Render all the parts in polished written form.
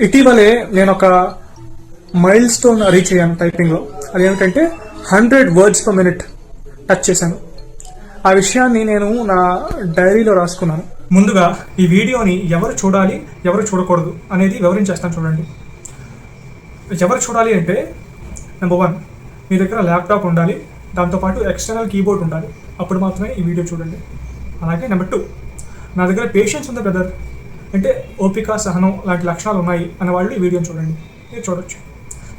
ఇటీవలే నేను ఒక మైల్ స్టోన్ రీచ్ అయ్యాను టైపింగ్లో. అదేమిటంటే 100 వర్డ్స్ పర్ మినిట్ టచ్ చేశాను. ఆ విషయాన్ని నేను నా డైరీలో రాసుకున్నాను. ముందుగా ఈ వీడియోని ఎవరు చూడాలి, ఎవరు చూడకూడదు అనేది వివరించేస్తాను చూడండి. ఎవరు చూడాలి అంటే, నెంబర్ 1, మీ దగ్గర ల్యాప్టాప్ ఉండాలి, దాంతోపాటు ఎక్స్టర్నల్ కీబోర్డ్ ఉండాలి. అప్పుడు మాత్రమే ఈ వీడియో చూడండి. అలాగే నెంబర్ 2, నా దగ్గర పేషెన్స్ ఉంది బ్రదర్, అంటే ఓపిక, సహనం లాంటి లక్షణాలు ఉన్నాయి అనే వాళ్ళు ఈ వీడియోని చూడండి, మీరు చూడొచ్చు.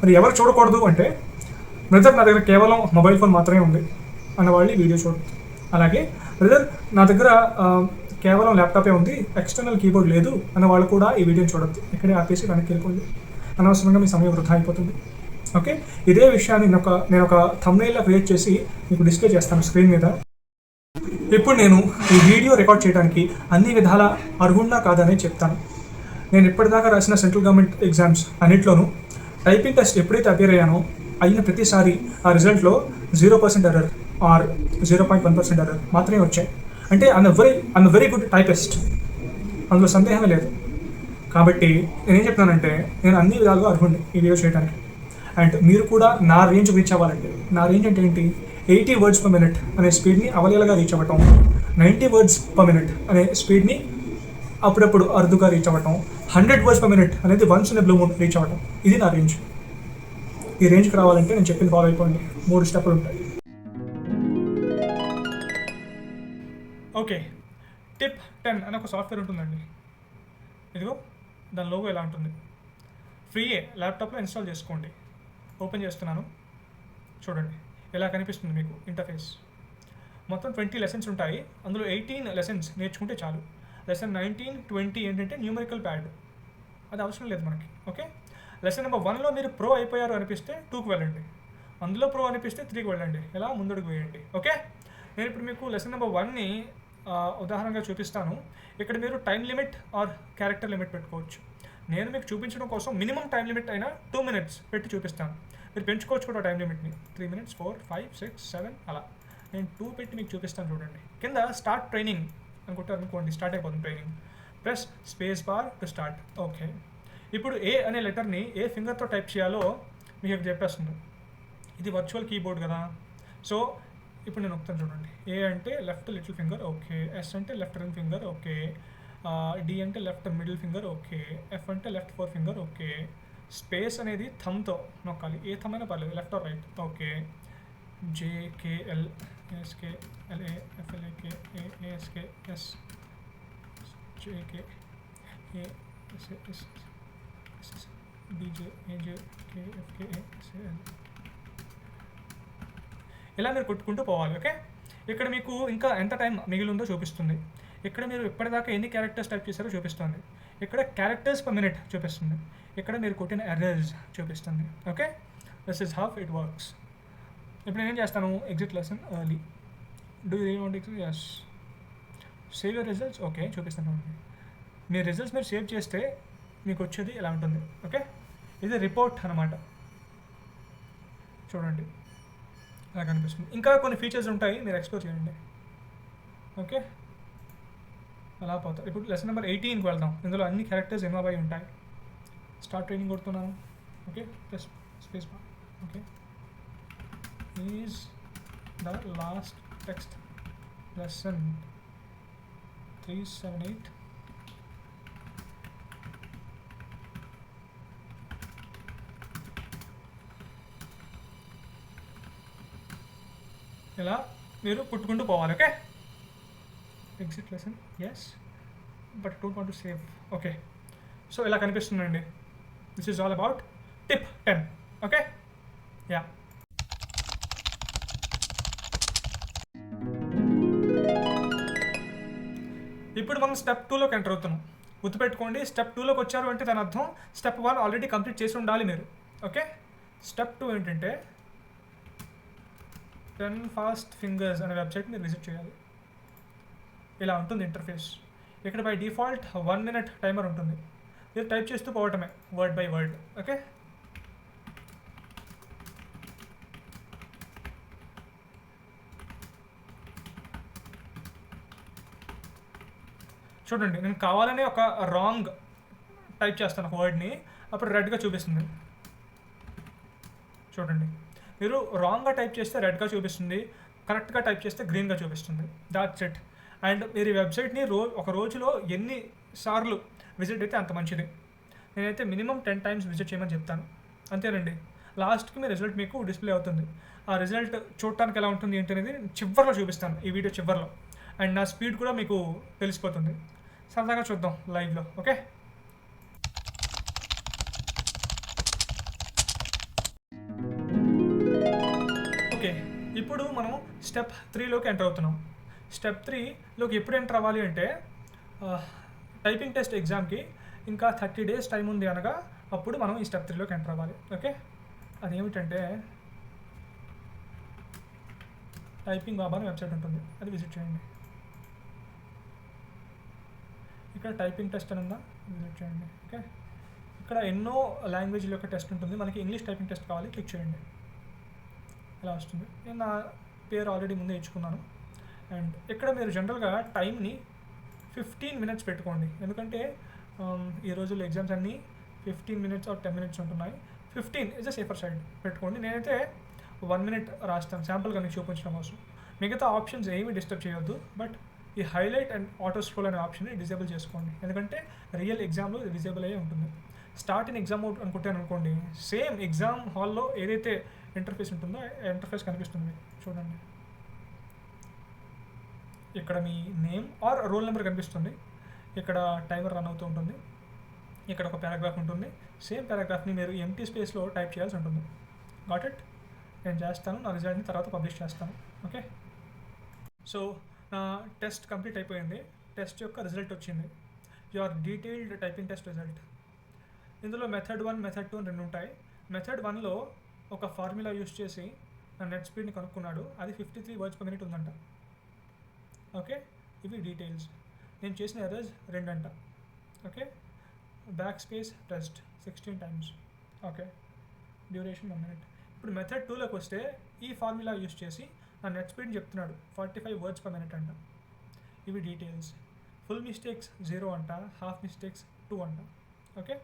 మరి ఎవరు చూడకూడదు అంటే, బ్రదర్ నా దగ్గర కేవలం మొబైల్ ఫోన్ మాత్రమే ఉంది అన్నవాళ్ళు ఈ వీడియో చూడదు. అలాగే బ్రదర్ నా దగ్గర కేవలం ల్యాప్టాపే ఉంది, ఎక్స్టర్నల్ కీబోర్డ్ లేదు అన్న వాళ్ళు కూడా ఈ వీడియోని చూడద్దు. ఇక్కడే ఆపేసి వెనక్కి వెళ్ళిపోండి, అనవసరంగా మీ సమయం వృధా అయిపోతుంది. ఓకే, ఇదే విషయాన్ని నేను ఒక థంబ్నెయిల్లా క్రియేట్ చేసి మీకు డిస్ప్లే చేస్తాను స్క్రీన్ మీద. ఇప్పుడు నేను ఈ వీడియో రికార్డ్ చేయడానికి అన్ని విధాల అర్హున్నా కాదని చెప్తాను. నేను ఇప్పటిదాకా రాసిన సెంట్రల్ గవర్నమెంట్ ఎగ్జామ్స్ అన్నింటిలోనూ టైపింగ్ టెస్ట్ ఎప్పుడైతే అపేర్ అయ్యానో అయిన ప్రతిసారి ఆ రిజల్ట్లో 0% ఎర్రర్ ఆర్ 0.1% ఎర్రర్ మాత్రమే వచ్చాయి. అంటే ఐఎమ్ వెరీ గుడ్ టైపిస్ట్, అందులో సందేహమే లేదు. కాబట్టి నేనేం చెప్తున్నానంటే, నేను అన్ని విధాలుగా అర్హుండి ఈ వీడియో చేయడానికి. అండ్ మీరు కూడా నా రేంజ్ రీచ్ అవ్వాలంటే, నా రేంజ్ అంటే ఏంటి, 80 వర్డ్స్ పర్ మినిట్ అనే స్పీడ్ని అవలీలగా రీచ్ అవ్వటం, 90 వర్డ్స్ పర్ మినిట్ అనే స్పీడ్ని అప్పుడప్పుడు అరుదుగా రీచ్ అవ్వటం, 100 వర్డ్స్ పర్ మినిట్ అనేది once in blue moon reach అవ్వటం. ఇది నా రేంజ్. ఈ రేంజ్కి రావాలంటే నేను చెప్పింది ఫాలో అయిపోండి. 3 స్టెప్పులు ఉంటాయి. ఓకే, టిప్ 10 అనే ఒక సాఫ్ట్వేర్ ఉంటుందండి. ఇదిగో దాని లోగో ఎలా ఉంటుంది, ఫ్రీయే, ల్యాప్టాప్లో ఇన్స్టాల్ చేసుకోండి. ఓపెన్ చేస్తున్నాను, చూడండి ఎలా కనిపిస్తుంది మీకు ఇంటర్ఫేస్. మొత్తం 20 లెసన్స్ ఉంటాయి, అందులో 18 లెసన్స్ నేర్చుకుంటే చాలు. లెసన్ 19, 20 ఏంటంటే న్యూమరికల్ ప్యాడ్, అది అవసరం లేదు మనకి. ఓకే, లెసన్ నెంబర్ 1లో మీరు ప్రో అయిపోయారు అనిపిస్తే 2కి వెళ్ళండి, అందులో ప్రో అనిపిస్తే 3కి వెళ్ళండి, ఎలా ముందుకు వేయండి. ఓకే, నేను ఇప్పుడు మీకు లెసన్ నెంబర్ 1ని ఉదాహరణగా చూపిస్తాను. ఇక్కడ మీరు time limit or character limit పెట్టుకోవచ్చు. నేను మీకు చూపించడం కోసం మినిమం టైం లిమిట్ అయినా 2 minutes పెట్టి చూపిస్తాను. మీరు పెంచుకోవచ్చు కూడా టైం లిమిట్ని, 3 minutes, 4, 5, 6, 7 అలా. నేను 2 పెట్టి మీకు చూపిస్తాను చూడండి. కింద స్టార్ట్ ట్రైనింగ్ అనుకుంటారు అనుకోండి, స్టార్ట్ అయిపోతుంది training. Press space bar to start. Okay, ఇప్పుడు ఏ అనే లెటర్ని ఏ ఫింగర్తో టైప్ చేయాలో మీకు ఇక్కడ చెప్పేస్తుంది. ఇది వర్చువల్ కీబోర్డ్ కదా, సో ఇప్పుడు నేను ఒకసారి చూడండి. ఏ అంటే left little finger, okay. Yes అంటే left ring finger, okay. D అంటే left middle finger, okay. F అంటే లెఫ్ట్ 4 ఫింగర్, ఓకే. స్పేస్ అనేది థమ్తో నొక్కాలి, ఏ థమ్ అయినా పర్లేదు, left are right. Okay, JKL ఎస్కేఎల్ఏ ఎఫ్ఎల్ఏకే ASK yes JK ASS బీజే ఏజే కేఎఫ్కేఏఎస్ఏఎల్ ఇలా మీరు కొట్టుకుంటూ పోవాలి. ఓకే, ఇక్కడ మీకు ఇంకా ఎంత టైం మిగిలి ఉందో చూపిస్తుంది. ఇక్కడ మీరు ఇప్పటిదాకా ఎన్ని క్యారెక్టర్స్ టైప్ చేశారో చూపిస్తుంది. ఇక్కడ క్యారెక్టర్స్ పర్ మినిట్ చూపిస్తుంది. ఇక్కడ మీరు కొట్టిన ఎర్రర్స్ చూపిస్తుంది. Okay, this is how it works. ఇప్పుడు నేనేం చేస్తాను, exit lesson early. Do you want exit? Yes. Save your results. Okay, చూపిస్తాను. మీ రిజల్ట్స్ మీరు సేవ్ చేస్తే మీకు వచ్చేది ఇలా ఉంటుంది. ఓకే, ఇది రిపోర్ట్ అనమాట. చూడండి అలా కనిపిస్తుంది. ఇంకా కొన్ని ఫీచర్స్ ఉంటాయి, మీరు ఎక్స్ప్లోర్ చేయండి. ఓకే, అలా పోతాం. ఇప్పుడు లెసన్ నెంబర్ 18కి వెళ్దాం. ఇందులో అన్ని క్యారెక్టర్స్ ఇన్వాల్వ్ అయి ఉంటాయి. Start training కొడుతున్నాను. Okay, plus space bar. Okay, is the last text lesson 378. ఇలా మీరు పుట్టుకుంటూ పోవాలి. Okay, exit lesson yes, but don't want to save. Okay, so ఇలా కనిపిస్తుందండి. This is all about tip 10. Okay, yeah. ఇప్పుడు మనం step 2లోకి enter అవుతున్నాం. గుర్తుపెట్టుకోండి, step 2లోకి వచ్చారు అంటే దాని అర్థం స్టెప్ 1 ఆల్రెడీ కంప్లీట్ చేసి ఉండాలి మీరు. ఓకే, స్టెప్ 2 ఏంటంటే 10 ఫాస్ట్ ఫింగర్స్ అనే వెబ్సైట్ని విజిట్ చేయాలి. ఇలా ఉంటుంది ఇంటర్ఫేస్. ఇక్కడ బై డిఫాల్ట్ 1 minute టైమర్ ఉంటుంది. మీరు టైప్ చేస్తూ పోవటమే వర్డ్ బై వర్డ్. ఓకే, చూడండి, నేను కావాలనే ఒక రాంగ్ టైప్ చేస్తాను ఒక వర్డ్ని, అప్పుడు రెడ్గా చూపిస్తుంది. చూడండి, మీరు రాంగ్గా టైప్ చేస్తే రెడ్గా చూపిస్తుంది, కరెక్ట్గా టైప్ చేస్తే గ్రీన్గా చూపిస్తుంది. That's it. అండ్ మీరు ఈ వెబ్సైట్ని ఒక రోజులో ఎన్ని సార్లు విజిట్ అయితే అంత మంచిది. నేనైతే మినిమం 10 times విజిట్ చేయమని చెప్తాను. అంతేనండి. లాస్ట్కి మీ రిజల్ట్ మీకు డిస్ప్లే అవుతుంది. ఆ రిజల్ట్ చూడటానికి ఎలా ఉంటుంది ఏంటి అనేది చివరిలో చూపిస్తాను, ఈ వీడియో చివరిలో. అండ్ నా స్పీడ్ కూడా మీకు తెలిసిపోతుంది. సరదాగా చూద్దాం లైవ్లో. Okay, okay. ఇప్పుడు మనం స్టెప్ 3లోకి ఎంటర్ అవుతున్నాం. స్టెప్ 3లోకి ఎప్పుడు ఎంటర్ అవ్వాలి అంటే, టైపింగ్ టెస్ట్ ఎగ్జామ్కి ఇంకా 30 days టైం ఉంది అనగా అప్పుడు మనం ఈ స్టెప్ 3లోకి ఎంటర్ అవ్వాలి. ఓకే, అదేమిటంటే టైపింగ్ బాబా అని వెబ్సైట్ ఉంటుంది, అది విజిట్ చేయండి. ఇక్కడ టైపింగ్ టెస్ట్ అని ఉందా, విజిట్ చేయండి. ఓకే, ఇక్కడ ఎన్నో లాంగ్వేజ్ల యొక్క టెస్ట్ ఉంటుంది. మనకి ఇంగ్లీష్ టైపింగ్ టెస్ట్ కావాలి, క్లిక్ చేయండి. ఇలా వస్తుంది. నేను నా పేరు ఆల్రెడీ ముందే ఇచ్చుకున్నాను. అండ్ ఇక్కడ మీరు జనరల్గా టైంని 15 minutes పెట్టుకోండి, ఎందుకంటే ఈ రోజుల్లో ఎగ్జామ్స్ అన్నీ 15 minutes or 10 minutes ఉంటున్నాయి. 15 ఇస్ అ సేఫర్ సైడ్ పెట్టుకోండి. నేనైతే 1 minute రాస్తాను, శాంపుల్గా మీకు చూపించడం కోసం. మిగతా ఆప్షన్స్ ఏమీ డిస్టర్బ్ చేయొద్దు, బట్ ఈ హైలైట్ అండ్ ఆటో స్క్రోల్ అనే ఆప్షన్ని డిజేబుల్ చేసుకోండి, ఎందుకంటే రియల్ ఎగ్జామ్లో డిజేబుల్ అయ్యే ఉంటుంది. స్టార్ట్ ఇన్ ఎగ్జామ్ మోడ్ అనుకుంటాను అనుకోండి, సేమ్ ఎగ్జామ్ హాల్లో ఏదైతే ఇంటర్ఫేస్ ఉంటుందో ఇంటర్ఫేస్ కనిపిస్తుంది. చూడండి, ఇక్కడ మీ నేమ్ ఆర్ రోల్ నెంబర్ కనిపిస్తుంది, ఇక్కడ టైమర్ రన్ అవుతూ ఉంటుంది, ఇక్కడ ఒక పారాగ్రాఫ్ ఉంటుంది. సేమ్ పారాగ్రాఫ్ని మీరు ఎంటీ స్పేస్లో టైప్ చేయాల్సి ఉంటుంది. Got it? నేను చేస్తాను, నా రిజల్ట్ని తర్వాత పబ్లిష్ చేస్తాను. ఓకే, సో నా టెస్ట్ కంప్లీట్ అయిపోయింది. టెస్ట్ యొక్క రిజల్ట్ వచ్చింది, your detailed typing test result. ఇందులో మెథడ్ 1, మెథడ్ 2 అని 2 ఉంటాయి. మెథడ్ 1లో ఒక ఫార్ములా యూస్ చేసి నా నెట్ స్పీడ్ని కనుక్కున్నాడు, అది 53 words per minute ఉందంట. ఓకే, ఇవి డీటెయిల్స్. నేను చేసిన ఎర్రర్స్ 2 అంట. Okay, back space pressed 16 times. Okay, duration 1 minute. ఇప్పుడు మెథడ్ 2లోకి వస్తే ఈ ఫార్ములా యూస్ చేసి నా నెట్ స్పీడ్ చెప్తున్నాడు, 45 words per minute అంట. ఇవి డీటెయిల్స్. ఫుల్ మిస్టేక్స్ 0 అంట, హాఫ్ మిస్టేక్స్ 2 అంట. ఓకే,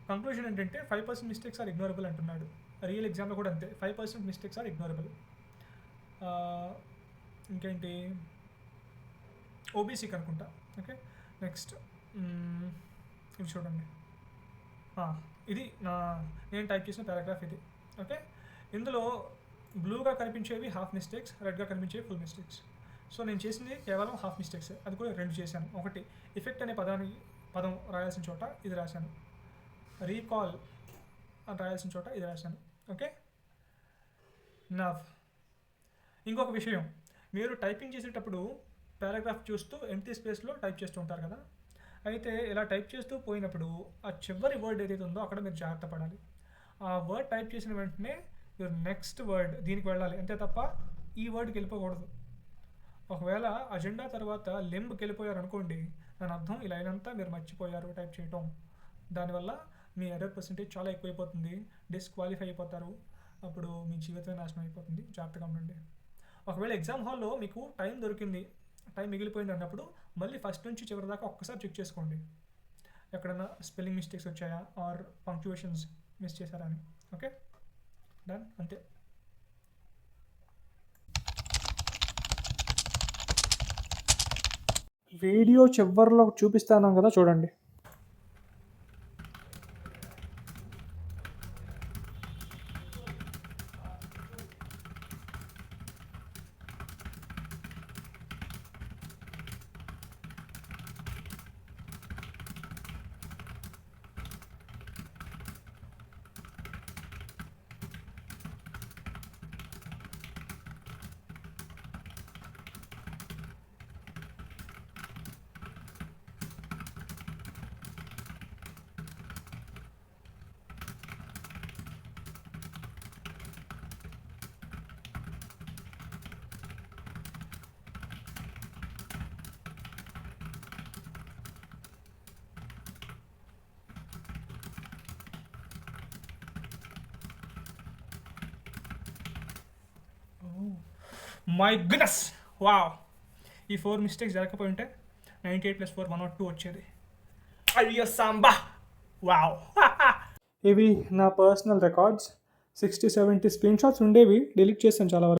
కంక్లూజన్ ఏంటంటే 5% మిస్టేక్స్ ఆర్ ఇగ్నోరబుల్ అంటున్నాడు. రియల్ ఎగ్జామ్లో కూడా అంతే, 5% మిస్టేక్స్ ఆర్ ఇగ్నోరబుల్. ఇంకేంటి, ఓబీసీకి అనుకుంటా. ఓకే, నెక్స్ట్ ఇది చూడండి, ఇది నేను టైప్ చేసిన పారాగ్రాఫ్ ఇది. ఓకే, ఇందులో బ్లూగా కనిపించేవి హాఫ్ మిస్టేక్స్, రెడ్గా కనిపించేవి ఫుల్ మిస్టేక్స్. సో నేను చేసింది కేవలం హాఫ్ మిస్టేక్స్, అది కూడా 2 చేశాను. ఒకటి, ఎఫెక్ట్ అనే పదం రాయాల్సిన చోట ఇది రాశాను, రీకాల్ అని రాయాల్సిన చోట ఇది రాశాను. ఓకే, నవ్ ఇంకొక విషయం, మీరు టైపింగ్ చేసేటప్పుడు పారాగ్రాఫ్ చూస్తూ ఎంటీ స్పేస్లో టైప్ చేస్తూ ఉంటారు కదా, అయితే ఇలా టైప్ చేస్తూ పోయినప్పుడు ఆ చివరి వర్డ్ ఏదైతే ఉందో అక్కడ మీరు జాగ్రత్త పడాలి. ఆ వర్డ్ టైప్ చేసిన వెంటనే మీరు నెక్స్ట్ వర్డ్ దీనికి వెళ్ళాలి, అంతే తప్ప ఈ వర్డ్కి వెళ్ళిపోకూడదు. ఒకవేళ అజెండా తర్వాత లెంబ్కి వెళ్ళిపోయారు అనుకోండి, దాని అర్థం ఈ లైన్ అంతా మీరు మర్చిపోయారు టైప్ చేయటం. దానివల్ల మీ ఎర్రర్ పర్సెంటేజ్ చాలా ఎక్కువైపోతుంది, డిస్క్వాలిఫై అయిపోతారు, అప్పుడు మీ జీవితమే నాశనం అయిపోతుంది. జాగ్రత్తగా ఉండండి. ఒకవేళ ఎగ్జామ్ హాల్లో మీకు టైం దొరికింది, టైం మిగిలిపోయింది అన్నప్పుడు మళ్ళీ ఫస్ట్ నుంచి చివరి దాకా ఒక్కసారి చెక్ చేసుకోండి, ఎక్కడన్నా స్పెల్లింగ్ మిస్టేక్స్ వచ్చాయా ఆర్ పంక్చువేషన్స్ మిస్ చేశారా అని. ఓకే, డన్, అంతే. వీడియో చివరిలో చూపిస్తాను కదా, చూడండి. My goodness, wow! ఈ 4 మిస్టేక్స్ జరగకపోయి ఉంటే 98 + 4 102 వచ్చేది. అయ్యో సాంబా వావ్. ఇవి నా పర్సనల్ రికార్డ్స్. 60-70 స్క్రీన్ షాట్స్ ఉండేవి, డిలీట్ చేశాను చాలా వరకు.